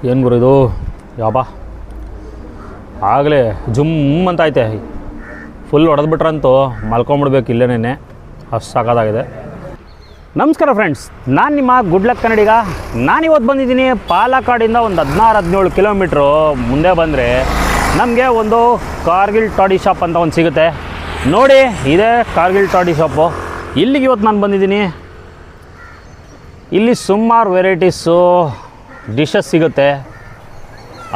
ಏನು ಗುರು ಇದು ಯಾಬಾ ಆಗಲೇ ಜುಮ್ ಅಂತ ಐತೆ. ಫುಲ್ ಹೊಡೆದ್ಬಿಟ್ರಂತೂ ಮಲ್ಕೊಂಬಿಡ್ಬೇಕು ಇಲ್ಲೇನೇ, ಅಷ್ಟು ಸಾಕಾಗಿದೆ. ನಮಸ್ಕಾರ ಫ್ರೆಂಡ್ಸ್, ನಾನು ನಿಮ್ಮ ಗುಡ್ ಲಕ್ ಕನ್ನಡಿಗ. ನಾನಿವತ್ತು ಬಂದಿದ್ದೀನಿ ಪಾಲಕ್ಕಾಡಿಂದ ಒಂದು 16-17 ಕಿಲೋಮೀಟ್ರು ಮುಂದೆ ಬಂದರೆ ನಮಗೆ ಒಂದು ಕಾರ್ಗಿಲ್ ಟಾಡಿ ಶಾಪ್ ಅಂತ ಒಂದು ಸಿಗುತ್ತೆ ನೋಡಿ. ಇದೇ ಕಾರ್ಗಿಲ್ ಟಾಡಿ ಶಾಪು. ಇಲ್ಲಿಗೆ ಇವತ್ತು ನಾನು ಬಂದಿದ್ದೀನಿ. ಇಲ್ಲಿ ಸುಮಾರು ವೆರೈಟೀಸು ಡಿಶಸ್ ಸಿಗುತ್ತೆ.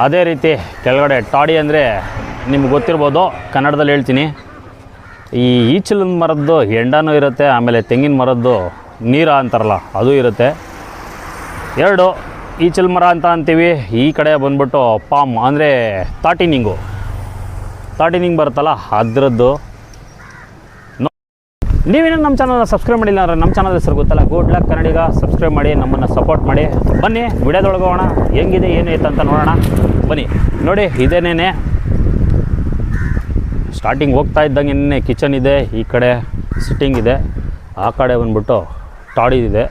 ಅದೇ ರೀತಿ ಕೆಳಗಡೆ ಟಾಡಿ ಅಂದರೆ ನಿಮ್ಗೆ ಗೊತ್ತಿರ್ಬೋದು, ಕನ್ನಡದಲ್ಲಿ ಹೇಳ್ತೀನಿ. ಈ ಈಚಲ ಮರದ್ದು ಹೆಂಡನೂ ಇರುತ್ತೆ, ಆಮೇಲೆ ತೆಂಗಿನ ಮರದ್ದು ನೀರ ಅಂತಾರಲ್ಲ ಅದು ಇರುತ್ತೆ. ಎರಡು ಈಚಲ ಮರ ಅಂತ ಅಂತೀವಿ. ಈ ಕಡೆ ಬಂದ್ಬಿಟ್ಟು ಪಾಮ್ ಅಂದರೆ ತಾಟಿನಿಂಗ್ ಬರುತ್ತಲ್ಲ ಅದರದ್ದು. ನೀವೇನೋ ನಮ್ಮ ಚಾನಲ್ನ ಸಬ್ಸ್ಕ್ರೈಬ್ ಮಾಡಿಲ್ಲ ಅಂದರೆ ನಮ್ಮ ಚಾನಲ್ ಹೆಸರು ಗೊತ್ತಲ್ಲ, ಗುಡ್ ಲಕ್ ಕನ್ನಡಿಗ. ಸಬ್ಸ್ಕ್ರೈಬ್ ಮಾಡಿ, ನಮ್ಮನ್ನು ಸಪೋರ್ಟ್ ಮಾಡಿ. ಬನ್ನಿ ವಿಡಿಯೋದೊಳಗೆ ಹೋಗೋಣ, ಹೆಂಗಿದೆ ಏನು ಐತೆ ಅಂತ ನೋಡೋಣ. ಬನ್ನಿ ನೋಡಿ, ಇದೇನೇ ಸ್ಟಾರ್ಟಿಂಗ್ ಹೋಗ್ತಾ ಇದ್ದಂಗೆ ಕಿಚನ್ ಇದೆ, ಈ ಕಡೆ ಸಿಟ್ಟಿಂಗ್ ಇದೆ, ಆ ಕಡೆ ಬಂದ್ಬಿಟ್ಟು ಟಾಡಿ ಇದೆ.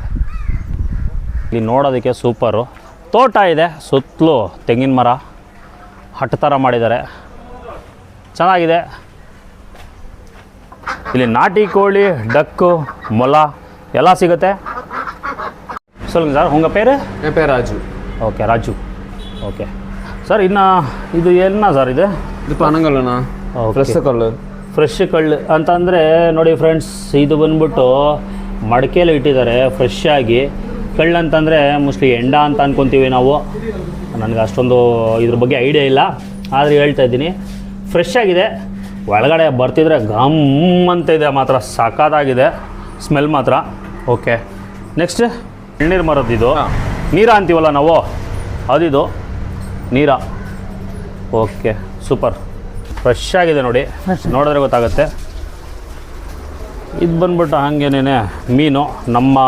ಇಲ್ಲಿ ನೋಡೋದಕ್ಕೆ ಸೂಪರು. ತೋಟ ಇದೆ, ಸುತ್ತಲೂ ತೆಂಗಿನ ಮರ ಹಟ್ಟು ಥರ ಮಾಡಿದ್ದಾರೆ, ಚೆನ್ನಾಗಿದೆ. ಇಲ್ಲಿ ನಾಟಿ ಕೋಳಿ, ಡಕ್ಕು, ಮೊಲ ಎಲ್ಲ ಸಿಗುತ್ತೆ. சொல்லுங்க சார், உங்கள் பேர்? என் பேர் Raju. Okay Raju, okay sir. ಇನ್ನು ಇದು என்ன ಸರ್? ಇದು ಪನಗಲ್ಲಣ್ಣ, ಫ್ರೆಶ್ ಕಳ್ಳು ಅಂತಂದರೆ ನೋಡಿ ಫ್ರೆಂಡ್ಸ್, ಇದು ಬಂದ್ಬಿಟ್ಟು ಮಡಿಕೆಯಲ್ಲಿ ಇಟ್ಟಿದ್ದಾರೆ ಫ್ರೆಶ್ ಆಗಿ. ಕಳ್ಳು ಅಂತಂದರೆ ಮೋಸ್ಟ್ಲಿ ಎಂಡ ಅಂತ ಅಂದ್ಕೊತೀವಿ ನಾವು. ನನಗೆ ಅಷ್ಟೊಂದು ಇದ್ರ ಬಗ್ಗೆ ಐಡಿಯಾ ಇಲ್ಲ, ಆದರೆ ಹೇಳ್ತಾ ಇದ್ದೀನಿ ಫ್ರೆಶ್ ಆಗಿದೆ. ಒಳಗಡೆ ಬರ್ತಿದ್ರೆ ಗಮ್ ಅಂತ ಇದೆ, ಮಾತ್ರ ಸಖತ್ತಾಗಿದೆ ಸ್ಮೆಲ್ ಮಾತ್ರ. ಓಕೆ, ನೆಕ್ಸ್ಟ್ ಎಳ್ನೀರು ಮರದ್ದು. ಇದು ನೀರ ಅಂತೀವಲ್ಲ ನಾವು, ಅದಿದು ನೀರ. ಓಕೆ, ಸೂಪರ್ ಫ್ರೆಶ್ ಆಗಿದೆ ನೋಡಿ, ನೋಡಿದ್ರೆ ಗೊತ್ತಾಗುತ್ತೆ. ಇದು ಬಂದ್ಬಿಟ್ಟು ಹಾಗೇನೇ ಮೀನು, ನಮ್ಮ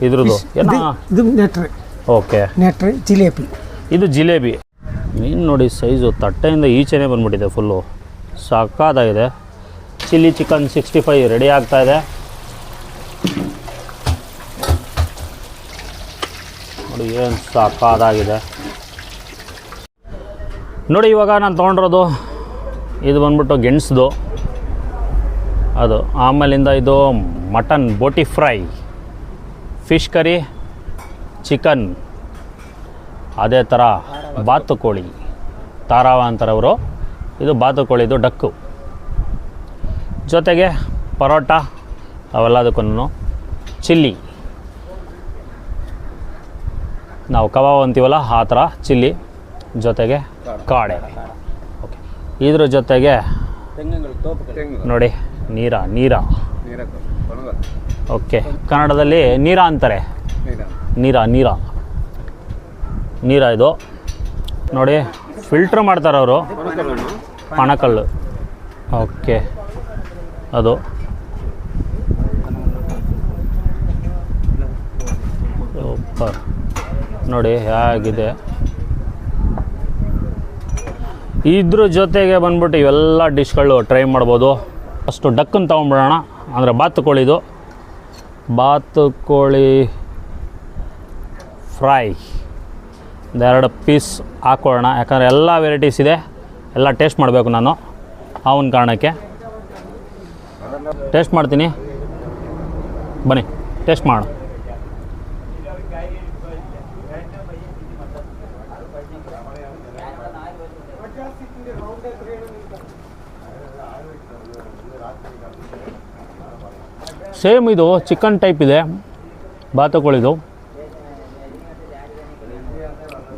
ಇದ್ರದ್ದು ಇದು ನೆಟ್ರಿ. ಓಕೆ, ನೆಟ್ರಿ ಜಿಲೇಬಿ. ಇದು ಜಿಲೇಬಿ ಮೀನು ನೋಡಿ, ಸೈಜು ತಟ್ಟೆಯಿಂದ ಈಚೆನೇ ಬಂದ್ಬಿಟ್ಟಿದೆ, ಫುಲ್ಲು ಸಖತ್ತಾಗಿದೆ. ಚಿಲ್ಲಿ ಚಿಕನ್ 65 ರೆಡಿ ಆಗ್ತಾಯಿದೆ ನೋಡಿ, ಏನು ಸಖತ್ತಾಗಿದೆ ನೋಡಿ. ಇವಾಗ ನಾನು ತೊಗೊಂಡಿರೋದು ಇದು ಬಂದ್ಬಿಟ್ಟು ಗೆಣಸ್ದು ಅದು. ಆಮೇಲಿಂದ ಇದು mutton boti fry, fish curry, chicken, ಅದೇ ಥರ ಬಾತುಕೋಳಿ ತಾರಾವ ಅಂತಾರೆ ಅವರು. ಇದು ಬಾತುಕೋಳಿದು ಡಕ್ಕು, ಜೊತೆಗೆ ಪರೋಟ ಅವೆಲ್ಲದಕ್ಕೂ ಚಿಲ್ಲಿ, ನಾವು ಕಬಾಬ್ ಅಂತೀವಲ್ಲ ಆ ಥರ ಚಿಲ್ಲಿ, ಜೊತೆಗೆ ಕಾಡೆ. ಓಕೆ, ಇದ್ರ ಜೊತೆಗೆ ನೋಡಿ ನೀರ. ಓಕೆ, ಕನ್ನಡದಲ್ಲಿ ನೀರ ಅಂತಾರೆ, ನೀರ ಇದು ನೋಡಿ. ಫಿಲ್ಟ್ರ್ ಮಾಡ್ತಾರೆ ಅವರು, ಪಣಕಲ್ಲು. ಓಕೆ, ಅದು ಸೂಪರ್ ನೋಡಿ ಹೇಗಿದೆ. ಇದ್ರ ಜೊತೆಗೆ ಬಂದ್ಬಿಟ್ಟು ಇವೆಲ್ಲ ಡಿಶ್ಗಳು ಟ್ರೈ ಮಾಡ್ಬೋದು. ಫಸ್ಟು ಡಕ್ಕನ್ನು ತೊಗೊಂಡ್ಬಿಡೋಣ, ಅಂದರೆ ಬಾತುಕೋಳಿ ಫ್ರೈ 2 ಪೀಸ್ ಹಾಕ್ಕೊಳ್ಳೋಣ. ಯಾಕಂದರೆ ಎಲ್ಲ ವೆರೈಟೀಸ್ ಇದೆ, ಎಲ್ಲ ಟೇಸ್ಟ್ ಮಾಡಬೇಕು ನಾನು. ಆ ಒಂದು ಕಾರಣಕ್ಕೆ ಟೇಸ್ಟ್ ಮಾಡ್ತೀನಿ. ಬನ್ನಿ ಟೇಸ್ಟ್ ಮಾಡೋಣ. ಸೇಮ್ ಇದು ಚಿಕನ್ ಟೈಪ್ ಇದೆ, ಬಾತುಕೋಳಿದು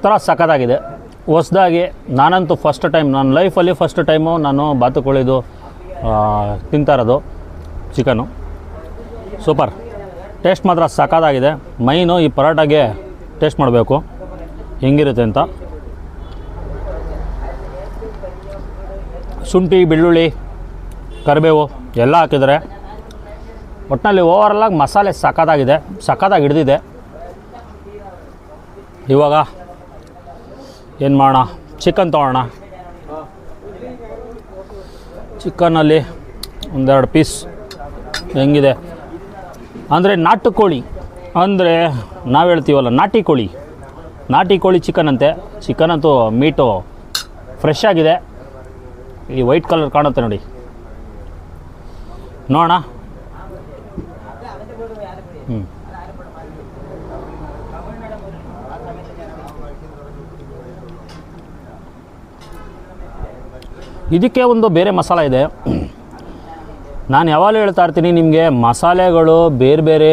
ಥರ ಸಖತ್ತಾಗಿದೆ. ಹೊಸದಾಗಿ ನಾನಂತೂ ಫಸ್ಟ್ ಟೈಮ್, ನನ್ನ ಲೈಫಲ್ಲಿ ಫಸ್ಟ್ ಟೈಮು ನಾನು ಬಾತುಕೋಳಿದು ತಿಂತಾ ಇರೋದು ಚಿಕನು. ಸೂಪರ್ ಟೇಸ್ಟ್ ಮಾತ್ರ ಸಖತ್ತಾಗಿದೆ. ಮೈನು ಈ ಪರೋಟಾಗೆ ಟೇಸ್ಟ್ ಮಾಡಬೇಕು ಹೆಂಗಿರುತ್ತೆ ಅಂತ. ಶುಂಠಿ, ಬೆಳ್ಳುಳ್ಳಿ, ಕರಿಬೇವು ಎಲ್ಲ ಹಾಕಿದ್ದಾರೆ. ಒಟ್ಟಿನಲ್ಲಿ ಓವರಾಲಾಗಿ ಮಸಾಲೆ ಸಖತ್ತಾಗಿ ಹಿಡಿದಿದೆ. ಇವಾಗ ಏನು ಮಾಡೋಣ, ಚಿಕನ್ ತೊಗೊಳ್ಳೋಣ. ಚಿಕನಲ್ಲಿ 1-2 ಪೀಸ್ ಹೆಂಗಿದೆ ಅಂದರೆ ನಾಟು ಕೋಳಿ, ಅಂದರೆ ನಾವು ಹೇಳ್ತೀವಲ್ಲ ನಾಟಿ ಕೋಳಿ, ನಾಟಿ ಕೋಳಿ ಚಿಕನ್ ಅಂತೆ. ಚಿಕನ್ ಅಂತೂ ಮೀಟು ಫ್ರೆಶ್ ಆಗಿದೆ. ಈ ವೈಟ್ ಕಲರ್ ಕಾಣುತ್ತೆ ನೋಡಿ, ನೋಡೋಣ. ಇದಕ್ಕೆ ಒಂದು ಬೇರೆ ಮಸಾಲ ಇದೆ. ನಾನು ಯಾವಾಗಲೂ ಹೇಳ್ತಾ ಇರ್ತೀನಿ ನಿಮಗೆ, ಮಸಾಲೆಗಳು ಬೇರೆ ಬೇರೆ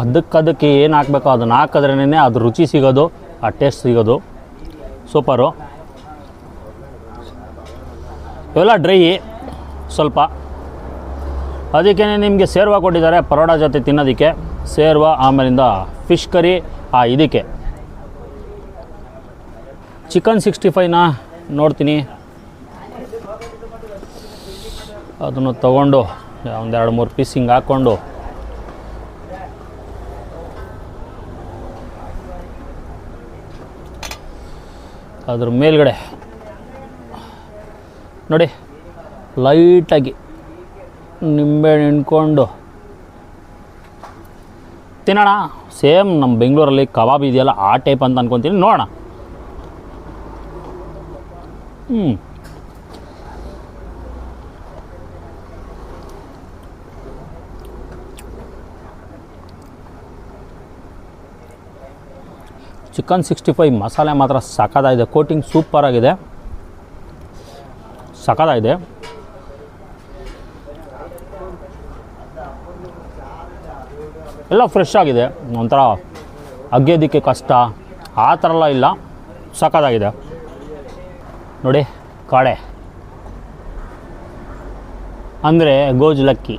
ಅದಕ್ಕೆ ಏನು ಹಾಕಬೇಕೋ ಅದನ್ನು ಹಾಕಿದ್ರೇ ಅದು ರುಚಿ ಸಿಗೋದು, ಆ ಟೇಸ್ಟ್ ಸಿಗೋದು. ಸೂಪರು. ಇವೆಲ್ಲ ಡ್ರೈ ಸ್ವಲ್ಪ, ಅದಕ್ಕೇ ನಿಮಗೆ ಸೇರ್ವ ಕೊಟ್ಟಿದ್ದಾರೆ ಪರೋಟ ಜೊತೆ ತಿನ್ನೋದಕ್ಕೆ. ಸೇರ್ವ, ಆಮೇಲಿಂದ ಫಿಶ್ ಕರಿ. ಇದಕ್ಕೆ ಚಿಕನ್ 65ನ ನೋಡ್ತೀನಿ, ಅದನ್ನು ತೊಗೊಂಡು ಒಂದು 2-3 ಪೀಸ್ ಹಿಂಗೆ ಹಾಕ್ಕೊಂಡು ಅದ್ರ ಮೇಲ್ಗಡೆ ನೋಡಿ ಲೈಟಾಗಿ ನಿಂಬೆ ಹಿಂಡ್ಕೊಂಡು ತಿನ್ನೋಣ. ಸೇಮ್ ನಮ್ಮ ಬೆಂಗಳೂರಲ್ಲಿ ಕಬಾಬ್ ಇದೆಯಲ್ಲ ಆ ಟೈಪ್ ಅಂತ ಅಂದ್ಕೊತೀನಿ. ನೋಡೋಣ. ಚಿಕನ್ 65 ಮಸಾಲೆ ಮಾತ್ರ ಸಖತ್ತಾಗಿದೆ. ಕೋಟಿಂಗ್ ಸೂಪರಾಗಿದೆ, ಸಖತ್ತಾಗಿದೆ. ಎಲ್ಲ ಫ್ರೆಶ್ ಆಗಿದೆ. ಒಂಥರ ಅಗ್ಯೋದಕ್ಕೆ ಕಷ್ಟ ಆ ಥರ ಎಲ್ಲ ಇಲ್ಲ, ಸಖತ್ತಾಗಿದೆ. ನೋಡಿ ಕಾಡೆ ಅಂದರೆ ಗೋಜ್ಲಕ್ಕಿ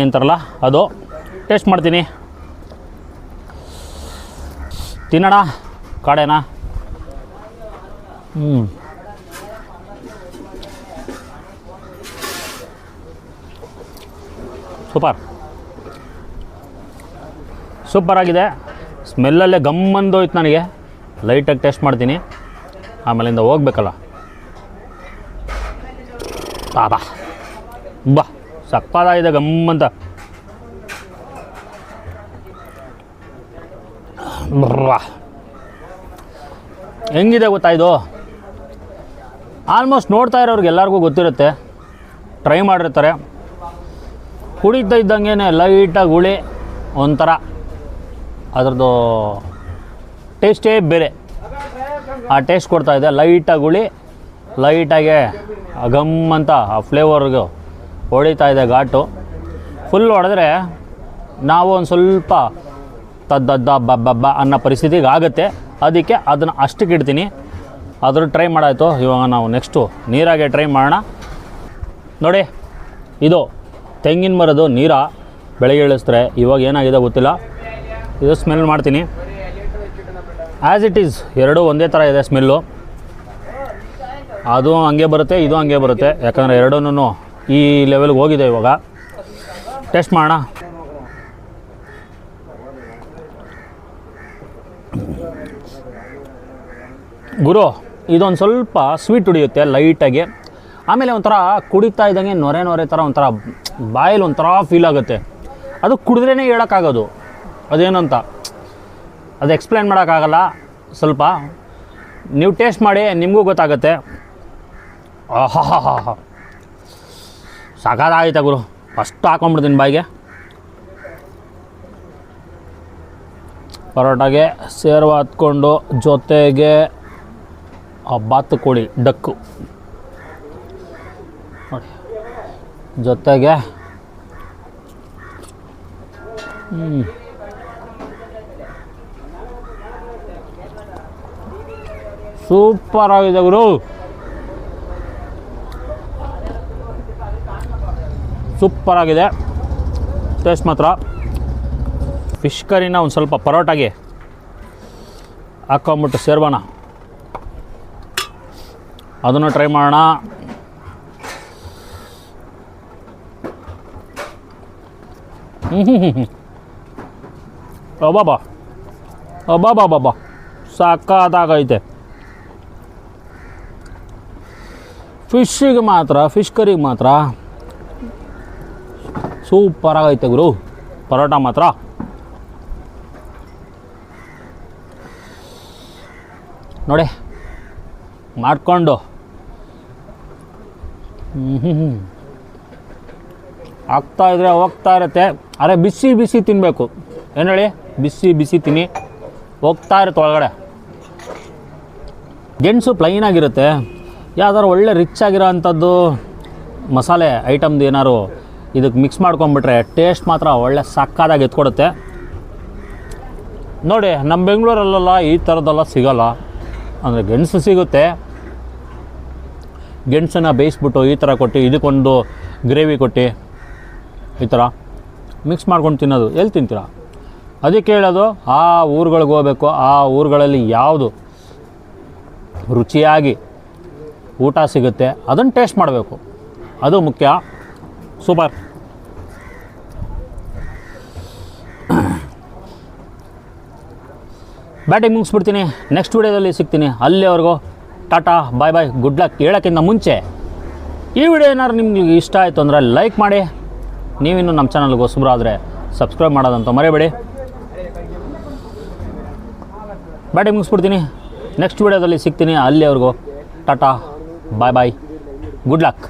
ಅಂತಾರಲ್ಲ ಅದು. ಟೇಸ್ಟ್ ಮಾಡ್ತೀನಿ, ತಿನ್ನೋಣ ಕಾಡೆನ. ಸೂಪರಾಗಿದೆ. ಸ್ಮೆಲ್ಲಲ್ಲೇ ಗಮ್ಮಂದೋಯ್ತು ನನಗೆ. ಲೈಟಾಗಿ ಟೇಸ್ಟ್ ಮಾಡ್ತೀನಿ, ಆಮೇಲಿಂದ ಹೋಗ್ಬೇಕಲ್ಲ. ಬಾ ಸಕ್ಕತ್ತಾಗಿದೆ, ಗಮ್ಮಂತ. ಹೆಂಗಿದೆ ಗೊತ್ತಾ ಇದು? ಆಲ್ಮೋಸ್ಟ್ ನೋಡ್ತಾ ಇರೋರಿಗೆ ಎಲ್ಲರಿಗೂ ಗೊತ್ತಿರುತ್ತೆ, ಟ್ರೈ ಮಾಡಿರ್ತಾರೆ. ಕುಡಿತಾ ಇದ್ದಂಗೆ ಲೈಟಾಗಿ ಹುಳಿ, ಒಂಥರ ಅದರದ್ದು ಟೇಸ್ಟೇ ಬೇರೆ. ಆ ಟೇಸ್ಟ್ ಕೊಡ್ತಾಯಿದೆ. ಲೈಟಾಗಿ ಹುಳಿ, ಲೈಟಾಗೆ ಗಮ್ಮಂತ ಆ ಫ್ಲೇವರ್ಗೆ ಹೊಡಿತಾ ಇದೆ ಘಾಟು. ಫುಲ್ ಹೊಡೆದ್ರೆ ನಾವು ಒಂದು ಸ್ವಲ್ಪ ತದ್ದದ್ದ ಬಬ್ಬ ಅನ್ನೋ ಪರಿಸ್ಥಿತಿಗೆ ಆಗುತ್ತೆ. ಅದಕ್ಕೆ ಅದನ್ನು ಅಷ್ಟಕ್ಕೆ ಇಡ್ತೀನಿ. ಅದ್ರ ಟ್ರೈ ಮಾಡಾಯಿತು. ಇವಾಗ ನಾವು ನೆಕ್ಸ್ಟು ನೀರಾಗೆ ಟ್ರೈ ಮಾಡೋಣ. ನೋಡಿ, ಇದು ತೆಂಗಿನ ಮರದ್ದು ನೀರ ಬೆಳಗ್ಗೆ ಇಳಿಸ್ತಾರೆ. ಇವಾಗ ಏನಾಗಿದೆ ಗೊತ್ತಿಲ್ಲ. ಇದು ಸ್ಮೆಲ್ ಮಾಡ್ತೀನಿ. ಆ್ಯಸ್ ಇಟ್ ಈಸ್ ಎರಡೂ ಒಂದೇ ಥರ ಇದೆ ಸ್ಮೆಲ್ಲು. ಅದು ಹಂಗೆ ಬರುತ್ತೆ, ಇದು ಹಂಗೆ ಬರುತ್ತೆ. ಯಾಕಂದರೆ ಎರಡೂ ಈ ಲೆವೆಲ್ಗೆ ಹೋಗಿದೆ. ಇವಾಗ ಟೇಸ್ಟ್ ಮಾಡೋಣ. ಗುರು, ಇದೊಂದು ಸ್ವಲ್ಪ ಸ್ವೀಟ್ ಹೊಡಿಯುತ್ತೆ ಲೈಟಾಗಿ. ಆಮೇಲೆ ಒಂಥರ ಕುಡಿತಾ ಇದ್ದಂಗೆ ನೊರೆ ಥರ ಒಂಥರ ಬಾಯಲ್ಲಿ ಒಂಥರ ಫೀಲ್ ಆಗುತ್ತೆ. ಅದು ಕುಡಿದ್ರೇ ಹೇಳೋಕ್ಕಾಗೋದು ಅದೇನಂತ, ಅದು ಎಕ್ಸ್ಪ್ಲೇನ್ ಮಾಡೋಕ್ಕಾಗಲ್ಲ. ಸ್ವಲ್ಪ ನೀವು ಟೇಸ್ಟ್ ಮಾಡಿ, ನಿಮಗೂ ಗೊತ್ತಾಗುತ್ತೆ. ಆಹಾ, ಸಾಕಾದಾಯ್ತಾ ಗುರು. ಫಸ್ಟ್ ಹಾಕೊಂಡ್ಬಿಡ್ತೀನಿ ಬಾಯಿಗೆ. ಪರೋಟಾಗೆ ಸೇರ್ವ ಹತ್ಕೊಂಡು, ಜೊತೆಗೆ ಬಾತುಕೋಳಿ ಡಕ್ಕು ನೋಡಿ, ಜೊತೆಗೆ ಸೂಪರ್ ಆಗಿದೆ ಗುರು. ಸೂಪರ್ ಆಗಿದೆ ಟೇಸ್ಟ್ ಮಾತ್ರ. ಫಿಶ್ ಕರಿನ ಒಂದು ಸ್ವಲ್ಪ ಪರೋಟಾಗೆ ಹಾಕೊಂಬಿಟ್ಟು ಸೇರ್ವಾನ, ಅದನ್ನು ಟ್ರೈ ಮಾಡೋಣ. ಅಬ್ಬಾ ಸಾಕಾದಾಗೈತೆ. ಫಿಶ್ಶಿಗೆ ಮಾತ್ರ, ಫಿಶ್ ಕರಿಗೆ ಮಾತ್ರ ಸೂಪರಾಗೈತೆ ಗುರು. ಪರೋಟ ಮಾತ್ರ ನೋಡಿ ಮಾಡಿಕೊಂಡು ಆಗ್ತಾಯಿದ್ರೆ ಹೋಗ್ತಾ ಇರುತ್ತೆ. ಅರೆ ಬಿಸಿ ಬಿಸಿ ತಿನ್ನಬೇಕು, ಏನು ಹೇಳಿ, ಬಿಸಿ ಬಿಸಿ ತಿನ್ನಿ, ಹೋಗ್ತಾ ಇರುತ್ತೆ ಒಳಗಡೆ. ಗೆಣಸು ಪ್ಲೈನಾಗಿರುತ್ತೆ, ಯಾವ್ದಾದ್ರು ಒಳ್ಳೆ ರಿಚ್ ಆಗಿರೋ ಅಂಥದ್ದು ಮಸಾಲೆ ಐಟಮ್ದು ಏನಾದ್ರು ಇದಕ್ಕೆ ಮಿಕ್ಸ್ ಮಾಡ್ಕೊಂಬಿಟ್ರೆ ಟೇಸ್ಟ್ ಮಾತ್ರ ಒಳ್ಳೆ ಸಕ್ಕದಾಗಿ ಎತ್ಕೊಡುತ್ತೆ. ನೋಡಿ ನಮ್ಮ ಬೆಂಗಳೂರಲ್ಲೆಲ್ಲ ಈ ಥರದ್ದೆಲ್ಲ ಸಿಗೋಲ್ಲ. ಅಂದರೆ ಗೆಣಸು ಸಿಗುತ್ತೆ, ಗೆಣಸನ್ನು ಬೇಯಿಸ್ಬಿಟ್ಟು ಈ ಥರ ಕೊಟ್ಟು ಇದಕ್ಕೊಂದು ಗ್ರೇವಿ ಕೊಟ್ಟು ಈ ಥರ ಮಿಕ್ಸ್ ಮಾಡ್ಕೊಂಡು ತಿನ್ನೋದು ಎಲ್ಲಿ ತಿಂತೀರ? ಅದಕ್ಕೆ ಹೇಳೋದು, ಆ ಊರುಗಳಿಗೆ ಹೋಗ್ಬೇಕು, ಆ ಊರುಗಳಲ್ಲಿ ಯಾವುದು ರುಚಿಯಾಗಿ ಊಟ ಸಿಗುತ್ತೆ ಅದನ್ನು ಟೇಸ್ಟ್ ಮಾಡಬೇಕು, ಅದು ಮುಖ್ಯ. ಸೂಪರ್. ಬ್ಯಾಟಿಂಗ್ ಮುಗಿಸ್ಬಿಡ್ತೀನಿ, ನೆಕ್ಸ್ಟ್ ವೀಡಿಯೋದಲ್ಲಿ ಸಿಗ್ತೀನಿ. ಅಲ್ಲಿವರೆಗೂ ಟಾಟಾ ಬಾಯ್ ಬಾಯ್, ಗುಡ್ ಲಕ್. ಹೇಳೋಕ್ಕಿಂತ ಮುಂಚೆ ಈ ವಿಡಿಯೋ ಏನಾದ್ರು ನಿಮ್ಗೆ ಇಷ್ಟ ಆಯಿತು ಅಂದರೆ ಲೈಕ್ ಮಾಡಿ, ನೀವಿನ್ನೂ ನಮ್ಮ ಚಾನಲ್ಗೆ ಹೊಸಬ್ರು ಆದರೆ ಸಬ್ಸ್ಕ್ರೈಬ್ ಮಾಡೋದಂತ ಮರಿಬೇಡಿ. ಬ್ಯಾಟಿಂಗ್ ಮುಗಿಸ್ಬಿಡ್ತೀನಿ, ನೆಕ್ಸ್ಟ್ ವೀಡಿಯೋದಲ್ಲಿ ಸಿಗ್ತೀನಿ. ಅಲ್ಲಿವರೆಗೂ ಟಾಟಾ ಬಾಯ್ ಬಾಯ್, ಗುಡ್ ಲಕ್.